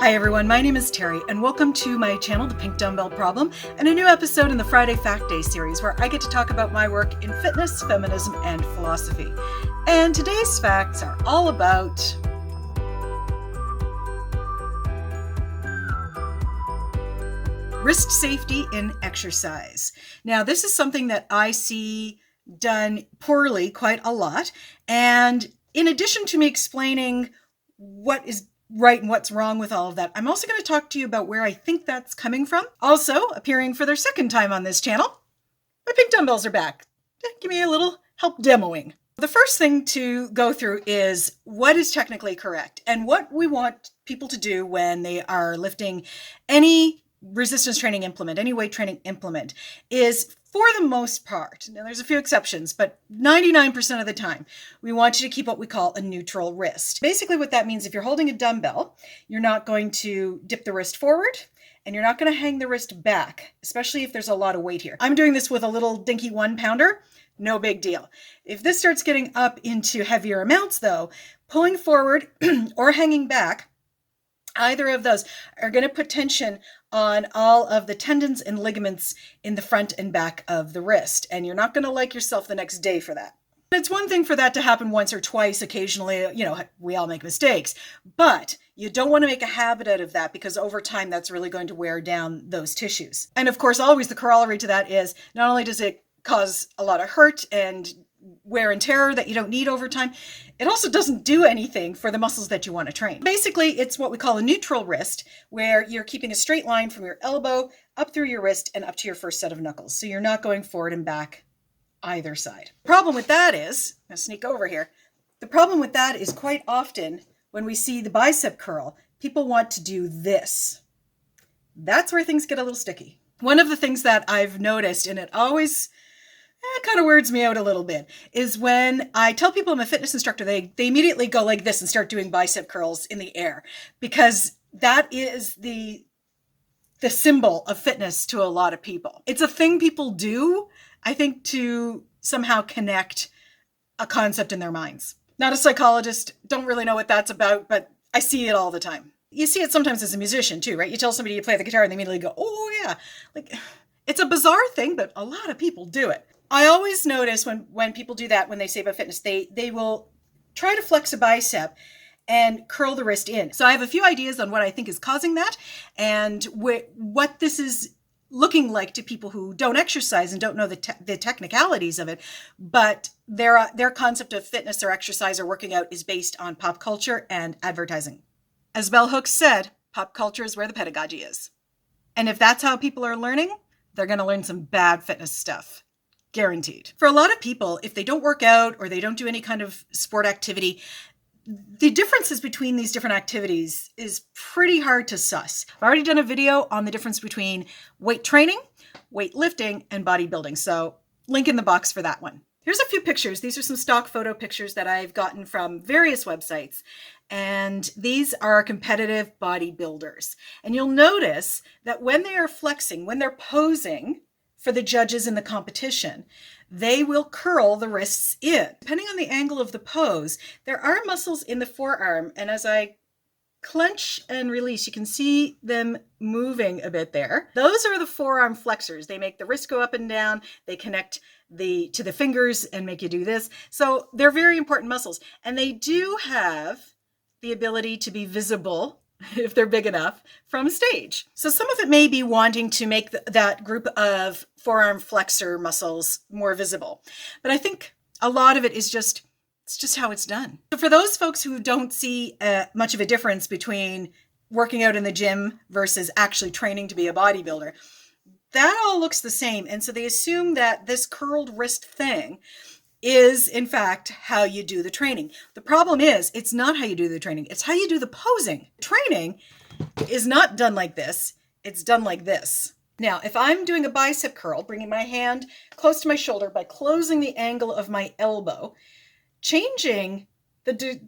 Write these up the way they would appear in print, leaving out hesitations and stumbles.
Hi everyone, my name is Terri, and welcome to my channel, The Pink Dumbbell Problem, and a new episode in the Friday Fact Day series where I get to talk about my work in fitness, feminism, and philosophy. And today's facts are all about wrist safety in exercise. Now, this is something that I see done poorly quite a lot, and in addition to me explaining what is right and what's wrong with all of that, I'm also going to talk to you about where I think that's coming from. Also, appearing for their second time on this channel, my pink dumbbells are back. Give me a little help demoing. The first thing to go through is what is technically correct and what we want people to do when they are lifting any resistance training implement, any weight training implement, is for the most part, now there's a few exceptions, but 99% of the time, we want you to keep what we call a neutral wrist. Basically what that means, if you're holding a dumbbell, you're not going to dip the wrist forward and you're not going to hang the wrist back, especially if there's a lot of weight here. I'm doing this with a little dinky 1-pounder, no big deal. If this starts getting up into heavier amounts though, pulling forward or hanging back, either of those are going to put tension on all of the tendons and ligaments in the front and back of the wrist. And you're not going to like yourself the next day for that. It's one thing for that to happen once or twice occasionally, we all make mistakes, but you don't want to make a habit out of that because over time that's really going to wear down those tissues. And of course, always the corollary to that is not only does it cause a lot of hurt and wear and tear that you don't need over time, it also doesn't do anything for the muscles that you want to train. Basically, it's what we call a neutral wrist, where you're keeping a straight line from your elbow up through your wrist and up to your first set of knuckles. So you're not going forward and back either side. The problem with that is, I'm going to sneak over here. The problem with that is quite often when we see the bicep curl, people want to do this. That's where things get a little sticky. One of the things that I've noticed, and it always kind of weirds me out a little bit, is when I tell people I'm a fitness instructor, they immediately go like this and start doing bicep curls in the air, because that is the symbol of fitness to a lot of people. It's a thing people do, I think, to somehow connect a concept in their minds. Not a psychologist, don't really know what that's about, but I see it all the time. You see it sometimes as a musician too, right? You tell somebody you play the guitar and they immediately go, oh yeah. Like, it's a bizarre thing, but a lot of people do it. I always notice when people do that, when they say about fitness, they will try to flex a bicep and curl the wrist in. So I have a few ideas on what I think is causing that and what this is looking like to people who don't exercise and don't know the technicalities of it. But their concept of fitness or exercise or working out is based on pop culture and advertising. As Bell Hooks said, pop culture is where the pedagogy is. And if that's how people are learning, they're going to learn some bad fitness stuff. Guaranteed. For a lot of people, if they don't work out or they don't do any kind of sport activity, the differences between these different activities is pretty hard to suss. I've already done a video on the difference between weight training, weightlifting, and bodybuilding. So link in the box for that one. Here's a few pictures. These are some stock photo pictures that I've gotten from various websites. And these are competitive bodybuilders. And you'll notice that when they are flexing, when they're posing for the judges in the competition, they will curl the wrists in. Depending on the angle of the pose, there are muscles in the forearm, and as I clench and release, you can see them moving a bit there. Those are the forearm flexors. They make the wrist go up and down. They connect to the fingers and make you do this. So they're very important muscles, and they do have the ability to be visible if they're big enough from stage. So some of it may be wanting to make that group of forearm flexor muscles more visible. But I think a lot of it is it's just how it's done. So for those folks who don't see much of a difference between working out in the gym versus actually training to be a bodybuilder, that all looks the same. And so they assume that this curled wrist thing is in fact how you do the training. The problem is it's not how you do the training. It's how you do the posing. Training is not done like this. It's done like this. Now, if I'm doing a bicep curl, bringing my hand close to my shoulder by closing the angle of my elbow, changing the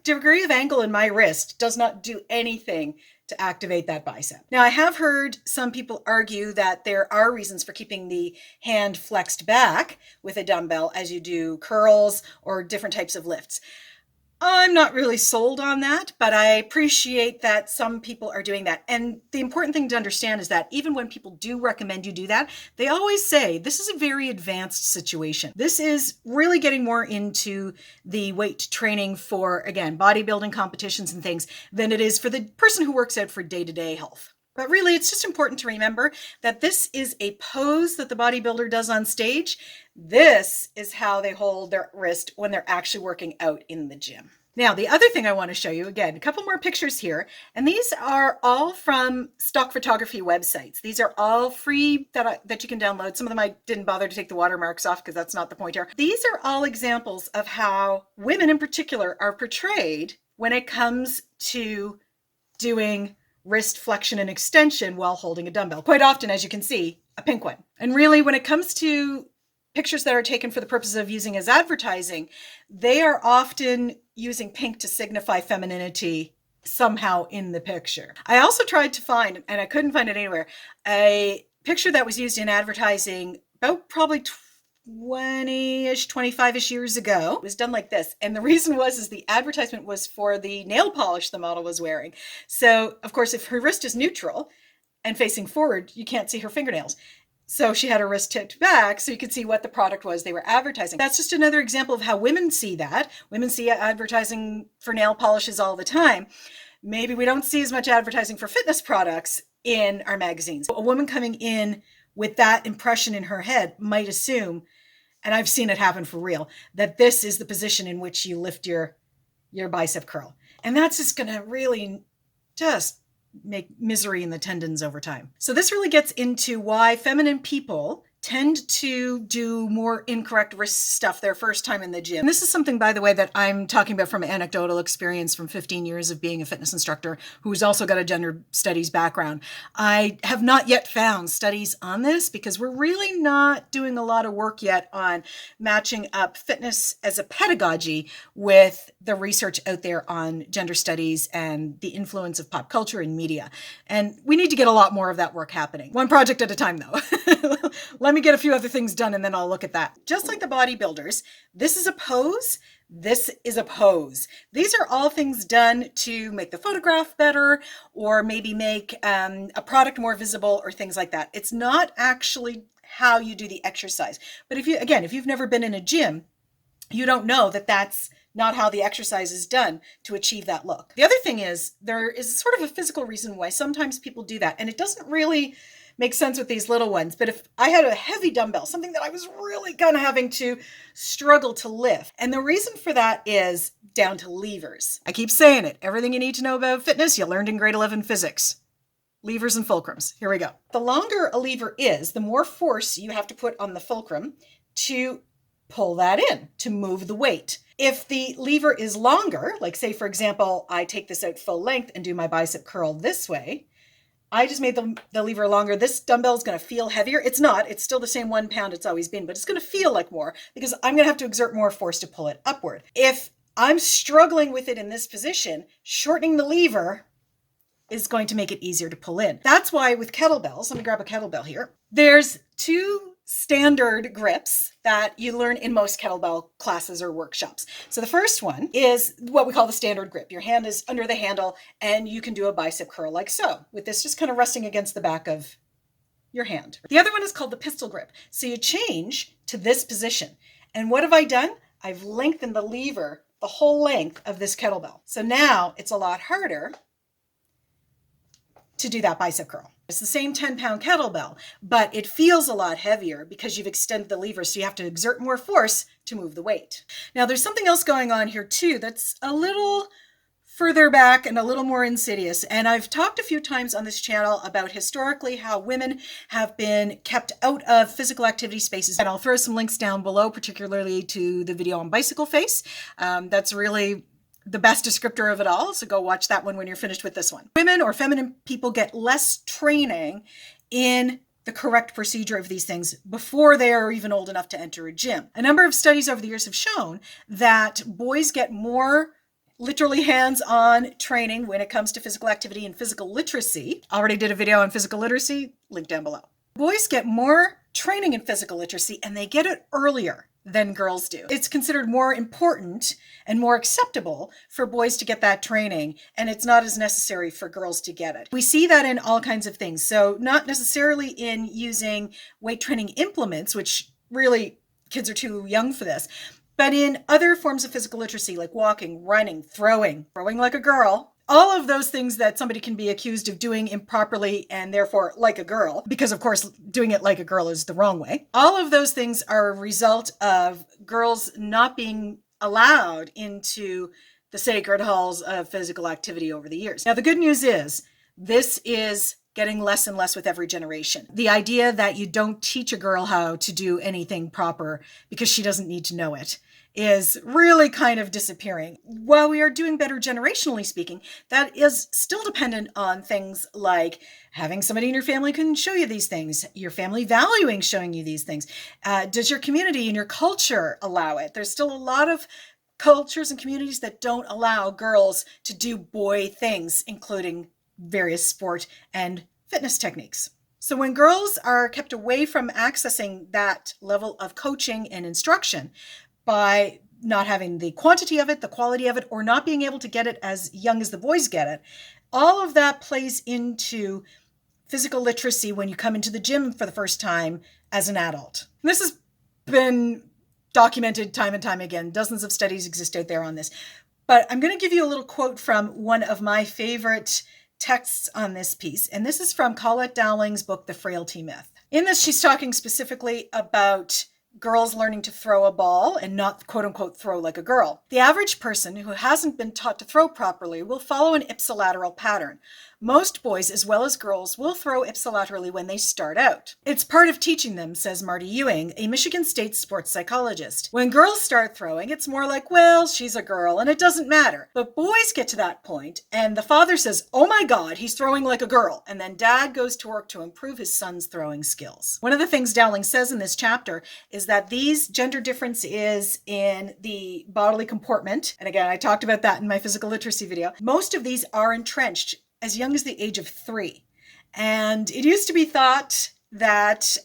degree of angle in my wrist does not do anything to activate that bicep. Now, I have heard some people argue that there are reasons for keeping the hand flexed back with a dumbbell as you do curls or different types of lifts. I'm not really sold on that, but I appreciate that some people are doing that. And the important thing to understand is that even when people do recommend you do that, they always say this is a very advanced situation. This is really getting more into the weight training for, again, bodybuilding competitions and things than it is for the person who works out for day-to-day health. But really, it's just important to remember that this is a pose that the bodybuilder does on stage. This is how they hold their wrist when they're actually working out in the gym. Now, the other thing I want to show you, again, a couple more pictures here, and these are all from stock photography websites. These are all free that you can download. Some of them I didn't bother to take the watermarks off because that's not the point here. These are all examples of how women in particular are portrayed when it comes to doing wrist flexion and extension while holding a dumbbell. Quite often, as you can see, a pink one. And really, when it comes to pictures that are taken for the purpose of using as advertising, they are often using pink to signify femininity somehow in the picture. I also tried to find, and I couldn't find it anywhere, a picture that was used in advertising about probably 20-ish, 25-ish years ago. It was done like this. And the reason is the advertisement was for the nail polish the model was wearing. So, of course, if her wrist is neutral and facing forward, you can't see her fingernails. So she had her wrist tipped back so you could see what the product was they were advertising. That's just another example of how women see that. Women see advertising for nail polishes all the time. Maybe we don't see as much advertising for fitness products in our magazines. A woman coming in with that impression in her head might assume, and I've seen it happen for real, that this is the position in which you lift your bicep curl. And that's just going to really just make misery in the tendons over time. So this really gets into why feminine people tend to do more incorrect wrist stuff their first time in the gym. And this is something, by the way, that I'm talking about from anecdotal experience from 15 years of being a fitness instructor who's also got a gender studies background. I have not yet found studies on this because we're really not doing a lot of work yet on matching up fitness as a pedagogy with the research out there on gender studies and the influence of pop culture and media. And we need to get a lot more of that work happening. One project at a time, though. Let me get a few other things done and then I'll look at that. Just like the bodybuilders, this is a pose. This is a pose. These are all things done to make the photograph better or maybe make a product more visible or things like that. It's not actually how you do the exercise. But if you've never been in a gym, you don't know that that's not how the exercise is done to achieve that look. The other thing is there is sort of a physical reason why sometimes people do that. And it doesn't really make sense with these little ones. But if I had a heavy dumbbell, something that I was really kind of having to struggle to lift. And the reason for that is down to levers. I keep saying it. Everything you need to know about fitness, you learned in grade 11 physics. Levers and fulcrums. Here we go. The longer a lever is, the more force you have to put on the fulcrum to pull that in, to move the weight. If the lever is longer, like say, for example, I take this out full length and do my bicep curl this way, I just made the lever longer. This dumbbell is going to feel heavier. It's not. It's still the same 1 pound it's always been, but it's going to feel like more because I'm going to have to exert more force to pull it upward. If I'm struggling with it in this position, shortening the lever is going to make it easier to pull in. That's why with kettlebells, let me grab a kettlebell here. There's 2 standard grips that you learn in most kettlebell classes or workshops. So the first one is what we call the standard grip. Your hand is under the handle and you can do a bicep curl like so, with this just kind of resting against the back of your hand. The other one is called the pistol grip. So you change to this position. And what have I done? I've lengthened the lever the whole length of this kettlebell. So now it's a lot harder to do that bicep curl. It's the same 10-pound kettlebell, but it feels a lot heavier because you've extended the lever, so you have to exert more force to move the weight. Now, there's something else going on here too that's a little further back and a little more insidious. And I've talked a few times on this channel about historically how women have been kept out of physical activity spaces. And I'll throw some links down below, particularly to the video on bicycle face. That's really the best descriptor of it all. So go watch that one when you're finished with this one. Women or feminine people get less training in the correct procedure of these things before they are even old enough to enter a gym. A number of studies over the years have shown that boys get more literally hands-on training when it comes to physical activity and physical literacy. Already did a video on physical literacy, link down below. Boys get more training in physical literacy and they get it earlier than girls do. It's considered more important and more acceptable for boys to get that training, and it's not as necessary for girls to get it. We see that in all kinds of things. So not necessarily in using weight training implements, which really kids are too young for this, but in other forms of physical literacy like walking, running, throwing like a girl. All of those things that somebody can be accused of doing improperly and therefore like a girl, because of course doing it like a girl is the wrong way. All of those things are a result of girls not being allowed into the sacred halls of physical activity over the years. Now, the good news is this is getting less and less with every generation. The idea that you don't teach a girl how to do anything proper because she doesn't need to know it is really kind of disappearing. While we are doing better generationally speaking, that is still dependent on things like having somebody in your family who can show you these things, your family valuing showing you these things. Does your community and your culture allow it? There's still a lot of cultures and communities that don't allow girls to do boy things, including various sport and fitness techniques. So when girls are kept away from accessing that level of coaching and instruction, by not having the quantity of it, the quality of it, or not being able to get it as young as the boys get it, all of that plays into physical literacy when you come into the gym for the first time as an adult. And this has been documented time and time again. Dozens of studies exist out there on this. But I'm going to give you a little quote from one of my favorite texts on this piece. And this is from Colette Dowling's book, The Frailty Myth. In this, she's talking specifically about girls learning to throw a ball and not quote unquote throw like a girl. The average person who hasn't been taught to throw properly will follow an ipsilateral pattern. Most boys, as well as girls, will throw ipsilaterally when they start out. It's part of teaching them, says Marty Ewing, a Michigan State sports psychologist. When girls start throwing, it's more like, well, she's a girl and it doesn't matter. But boys get to that point and the father says, oh my God, he's throwing like a girl. And then dad goes to work to improve his son's throwing skills. One of the things Dowling says in this chapter is that these gender difference is in the bodily comportment. And again, I talked about that in my physical literacy video. Most of these are entrenched as young as the age of 3. And it used to be thought that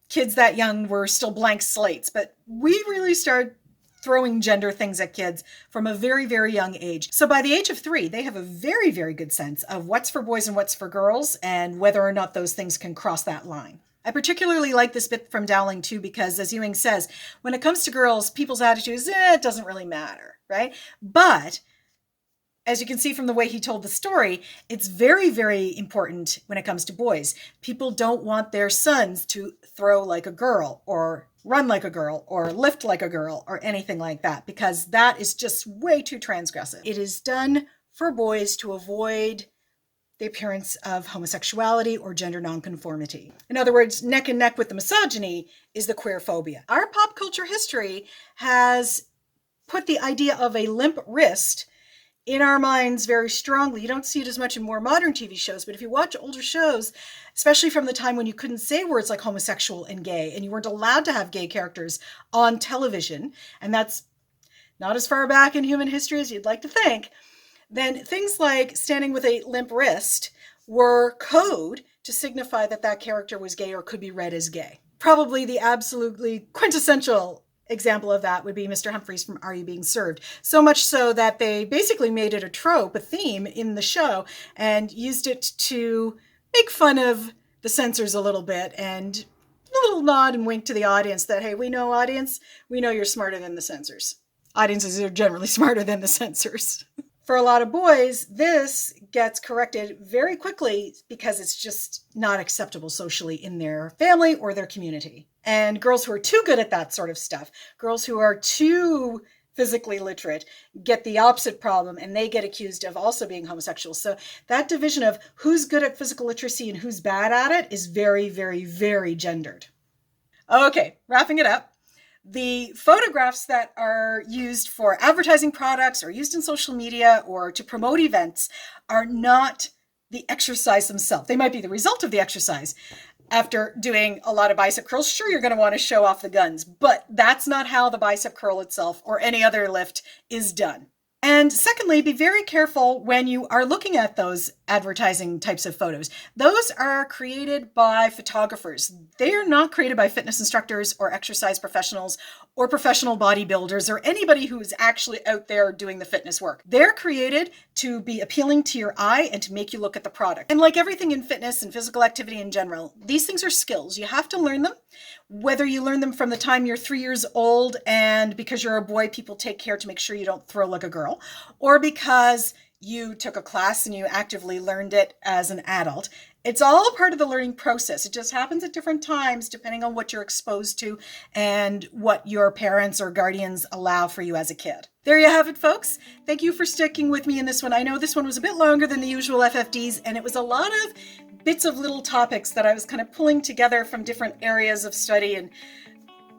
kids that young were still blank slates, but we really started throwing gender things at kids from a very, very young age. So by the age of 3, they have a very, very good sense of what's for boys and what's for girls and whether or not those things can cross that line. I particularly like this bit from Dowling too, because as Ewing says, when it comes to girls, people's attitude is, it doesn't really matter, right? But as you can see from the way he told the story, it's very, very important when it comes to boys. People don't want their sons to throw like a girl or run like a girl or lift like a girl or anything like that, because that is just way too transgressive. It is done for boys to avoid the appearance of homosexuality or gender nonconformity. In other words, neck and neck with the misogyny is the queer phobia. Our pop culture history has put the idea of a limp wrist in our minds very strongly. You don't see it as much in more modern TV shows, but if you watch older shows, especially from the time when you couldn't say words like homosexual and gay, and you weren't allowed to have gay characters on television, and that's not as far back in human history as you'd like to think, then things like standing with a limp wrist were code to signify that that character was gay or could be read as gay. Probably the absolutely quintessential example of that would be Mr. Humphries from Are You Being Served? So much so that they basically made it a trope, a theme in the show, and used it to make fun of the censors a little bit and a little nod and wink to the audience that, hey, we know audience, we know you're smarter than the censors. Audiences are generally smarter than the censors. For a lot of boys, this gets corrected very quickly because it's just not acceptable socially in their family or their community. And girls who are too good at that sort of stuff, girls who are too physically literate, get the opposite problem and they get accused of also being homosexual. So that division of who's good at physical literacy and who's bad at it is very, very, very gendered. Okay, wrapping it up. The photographs that are used for advertising products or used in social media or to promote events are not the exercise themselves. They might be the result of the exercise. After doing a lot of bicep curls, sure, you're going to want to show off the guns, but that's not how the bicep curl itself or any other lift is done. And secondly, be very careful when you are looking at those advertising types of photos. Those are created by photographers. They are not created by fitness instructors or exercise professionals or professional bodybuilders or anybody who is actually out there doing the fitness work. They're created to be appealing to your eye and to make you look at the product. And like everything in fitness and physical activity in general, these things are skills. You have to learn them. Whether you learn them from the time you're 3 years old and because you're a boy, people take care to make sure you don't throw like a girl, or because you took a class and you actively learned it as an adult. It's all part of the learning process. It just happens at different times depending on what you're exposed to and what your parents or guardians allow for you as a kid. There you have it, folks. Thank you for sticking with me in this one. I know this one was a bit longer than the usual FFDs, and it was a lot of bits of little topics that I was kind of pulling together from different areas of study and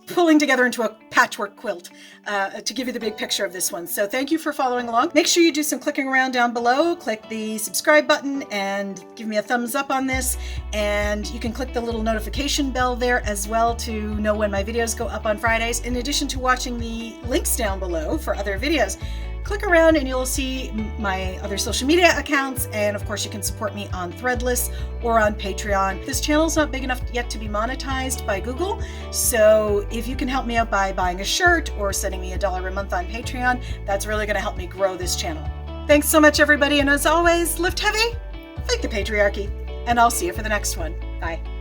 pulling together into a patchwork quilt to give you the big picture of this one. So thank you for following along. Make sure you do some clicking around down below. Click the subscribe button and give me a thumbs up on this. And you can click the little notification bell there as well to know when my videos go up on Fridays. In addition to watching the links down below for other videos, click around and you'll see my other social media accounts, and of course you can support me on Threadless or on Patreon. This channel is not big enough yet to be monetized by Google, so if you can help me out by buying a shirt or sending me $1 a month on Patreon, that's really going to help me grow this channel. Thanks so much, everybody, and as always, lift heavy, fight the patriarchy, and I'll see you for the next one. Bye.